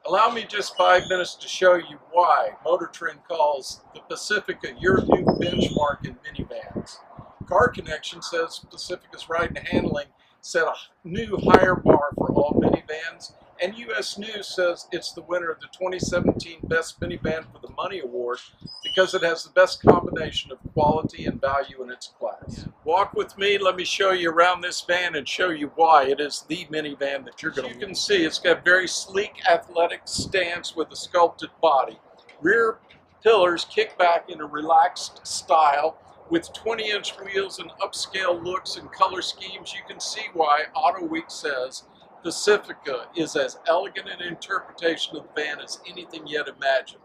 Allow me just 5 minutes to show you why Motor Trend calls the Pacifica your new benchmark in minivans. Car Connection says Pacifica's ride and handling set a new higher bar for all minivans, and US News says it's the winner of the 2017 Best Minivan for the Money Award because it has the best combination of quality and value in its class. Walk with me, let me show you around this van and show you why it is the minivan that you're going to want. You can see it's got very sleek athletic stance with a sculpted body. Rear pillars kick back in a relaxed style with 20-inch wheels and upscale looks and color schemes. You can see why Auto Week says Pacifica is as elegant an interpretation of the van as anything yet imagined.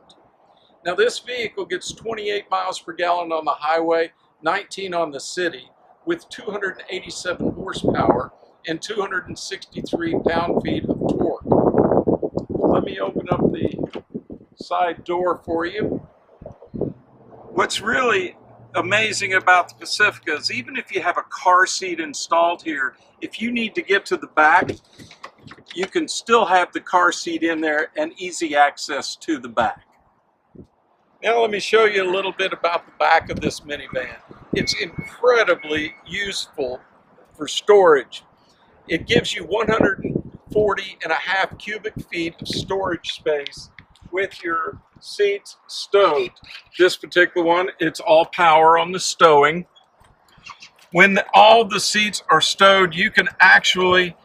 Now this vehicle gets 28 miles per gallon on the highway, 19 on the city, with 287 horsepower and 263 pound-feet of torque. Let me open up the side door for you. What's really amazing about the Pacifica is even if you have a car seat installed here, if you need to get to the back, you can still have the car seat in there and easy access to the back. Now let me show you a little bit about the back of this minivan. It's incredibly useful for storage. It gives you 140.5 cubic feet of storage space with your seats stowed. This particular one, it's all power on the stowing. When all the seats are stowed, you can actually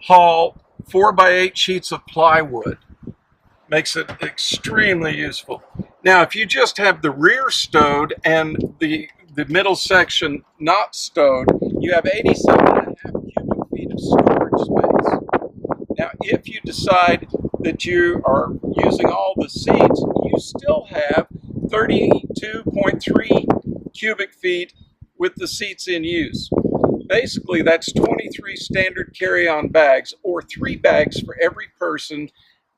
haul 4x8 sheets of plywood. Makes it extremely useful. Now, if you just have the rear stowed and the middle section not stowed, you have 87.5 cubic feet of storage space. Now, if you decide that you are using all the seats, you still have 32.3 cubic feet with the seats in use. Basically, that's 23 standard carry-on bags, or 3 bags for every person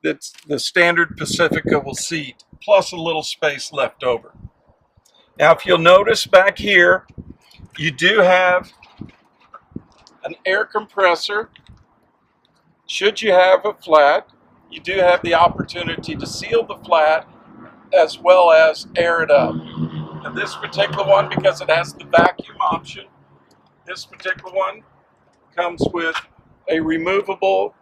that the standard Pacifica will seat, plus a little space left over. Now, if you'll notice back here, you do have an air compressor. Should you have a flat, you do have the opportunity to seal the flat as well as air it up. Now this particular one, because it has the vacuum option, this particular one comes with a removable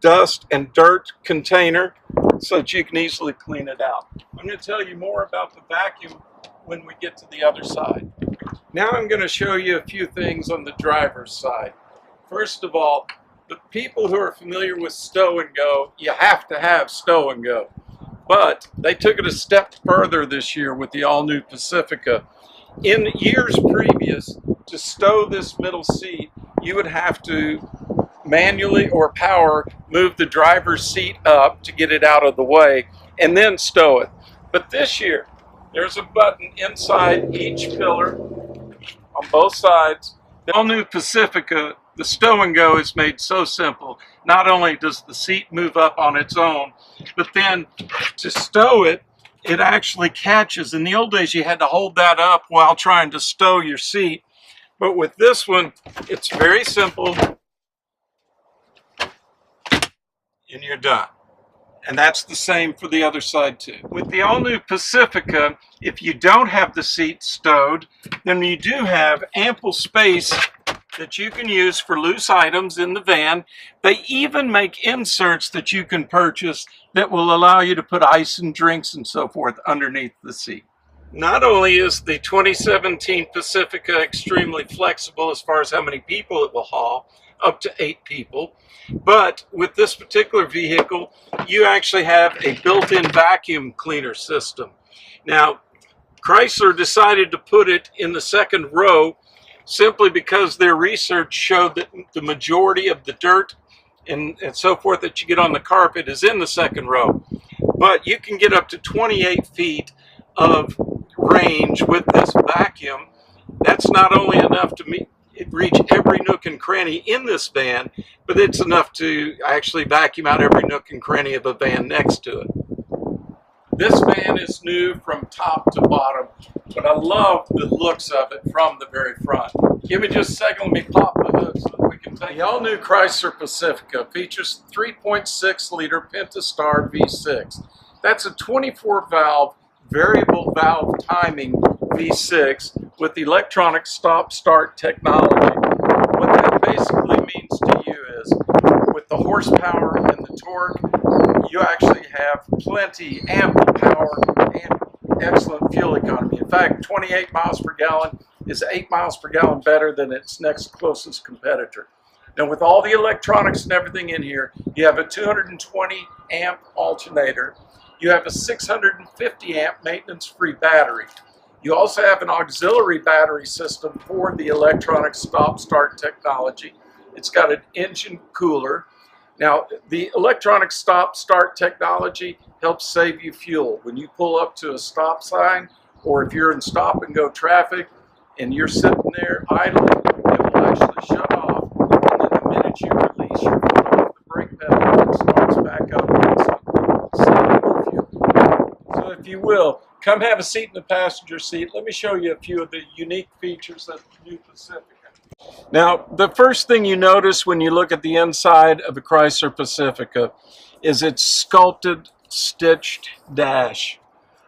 dust and dirt container so that you can easily clean it out. I'm going to tell you more about the vacuum when we get to the other side. Now I'm going to show you a few things on the driver's side. First of all, the people who are familiar with stow and go, you have to have stow and go. But they took it a step further this year with the all-new Pacifica. In years previous, to stow this middle seat, you would have to manually or power move the driver's seat up to get it out of the way and then stow it. But this year, there's a button inside each pillar on both sides. The all-new Pacifica, the stow and go is made so simple. Not only does the seat move up on its own, but then to stow it, it actually catches. In the old days, you had to hold that up while trying to stow your seat. But with this one, it's very simple. And you're done. And that's the same for the other side too. With the all-new Pacifica, if you don't have the seat stowed, then you do have ample space that you can use for loose items in the van. They even make inserts that you can purchase that will allow you to put ice and drinks and so forth underneath the seat. Not only is the 2017 Pacifica extremely flexible as far as how many people it will haul, up to 8 people, but with this particular vehicle, you actually have a built-in vacuum cleaner system. Now, Chrysler decided to put it in the second row simply because their research showed that the majority of the dirt and so forth that you get on the carpet is in the second row. But you can get up to 28 feet of range with this vacuum. That's not only enough to reach every nook and cranny in this van, but it's enough to actually vacuum out every nook and cranny of a van next to it. This van is new from top to bottom, but I love the looks of it from the very front. Give me just a second, let me pop the hood so that we can take. The all-new Chrysler Pacifica features 3.6-liter Pentastar V6. That's a 24-valve variable valve timing V6 with electronic stop-start technology. What that basically means to you is, with the horsepower and the torque, you actually have plenty, ample power and excellent fuel economy. In fact, 28 miles per gallon is 8 miles per gallon better than its next closest competitor. Now, with all the electronics and everything in here, you have a 220 amp alternator. You have a 650 amp maintenance-free battery. You also have an auxiliary battery system for the electronic stop-start technology. It's got an engine cooler. Now, the electronic stop-start technology helps save you fuel. When you pull up to a stop sign, or if you're in stop-and-go traffic and you're sitting there idling, it will actually shut off. And then the minute you release your foot off the brake pedal, it starts back up and saving you fuel. So if you will, come have a seat in the passenger seat. Let me show you a few of the unique features of the new Pacifica. Now, the first thing you notice when you look at the inside of a Chrysler Pacifica is its sculpted, stitched dash.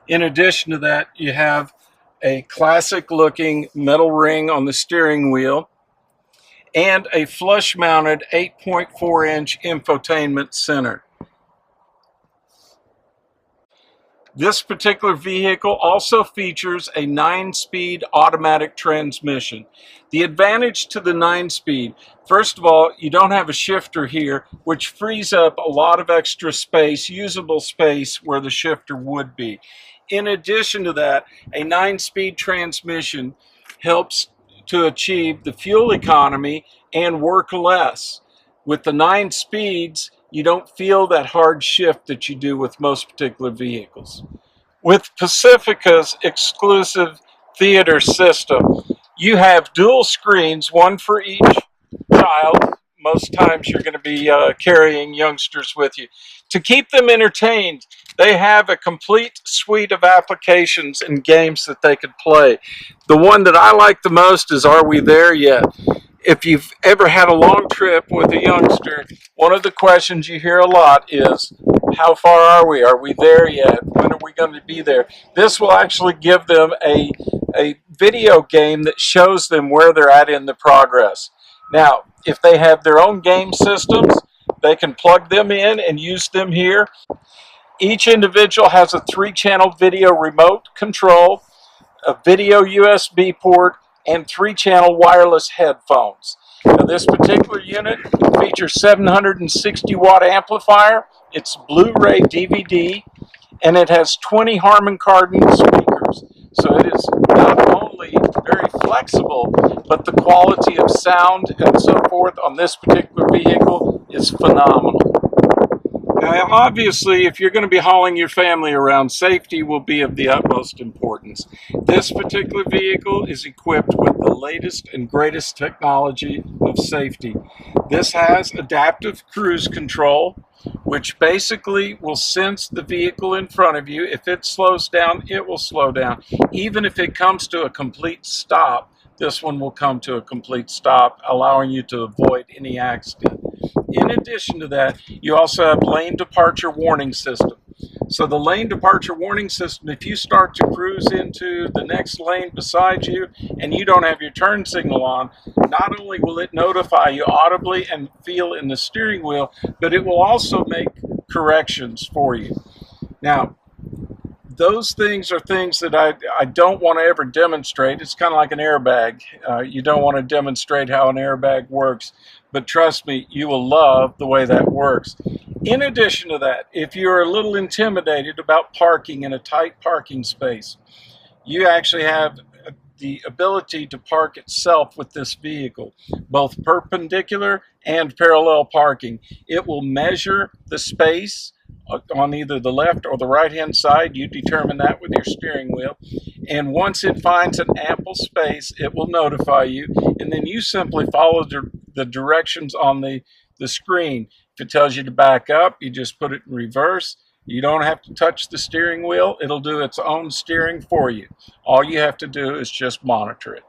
In addition to that, you have a classic-looking metal ring on the steering wheel and a flush-mounted 8.4-inch infotainment center. This particular vehicle also features a 9-speed automatic transmission. The advantage to the 9-speed, first of all, you don't have a shifter here, which frees up a lot of extra space, usable space, where the shifter would be. In addition to that, a 9-speed transmission helps to achieve the fuel economy and work less. With the 9 speeds, you don't feel that hard shift that you do with most particular vehicles. With Pacifica's exclusive theater system, you have dual screens, one for each child. Most times you're going to be carrying youngsters with you. To keep them entertained, they have a complete suite of applications and games that they could play. The one that I like the most is Are We There Yet? If you've ever had a long trip with a youngster, one of the questions you hear a lot is, how far are we? Are we there yet? When are we going to be there? This will actually give them a video game that shows them where they're at in the progress. Now, if they have their own game systems, they can plug them in and use them here. Each individual has a 3-channel video remote control, a video USB port, and 3-channel wireless headphones. Now, this particular unit features 760 watt amplifier, it's Blu-ray DVD, and it has 20 Harman Kardon speakers. So it is not only very flexible, but the quality of sound and so forth on this particular vehicle is phenomenal. Now, obviously, if you're going to be hauling your family around, safety will be of the utmost importance. This particular vehicle is equipped with the latest and greatest technology of safety. This has adaptive cruise control, which basically will sense the vehicle in front of you. If it slows down, it will slow down. Even if it comes to a complete stop, this one will come to a complete stop, allowing you to avoid any accident. In addition to that, you also have lane departure warning system. So the lane departure warning system, if you start to cruise into the next lane beside you and you don't have your turn signal on, not only will it notify you audibly and feel in the steering wheel, but it will also make corrections for you. Now, those things are things that I don't want to ever demonstrate. It's kind of like an airbag. You don't want to demonstrate how an airbag works, but trust me, you will love the way that works. In addition to that, if you're a little intimidated about parking in a tight parking space, you actually have the ability to park itself with this vehicle, both perpendicular and parallel parking. It will measure the space on either the left or the right hand side. You determine that with your steering wheel, and once it finds an ample space, it will notify you, and then you simply follow the directions on the screen. If it tells you to back up, you just put it in reverse. You don't have to touch the steering wheel. It'll do its own steering for you. All you have to do is just monitor it.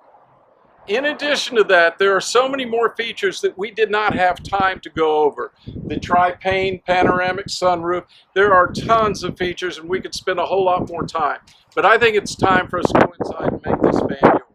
In addition to that, there are so many more features that we did not have time to go over. The tri-pane panoramic sunroof, there are tons of features and we could spend a whole lot more time. But I think it's time for us to go inside and make this van yours.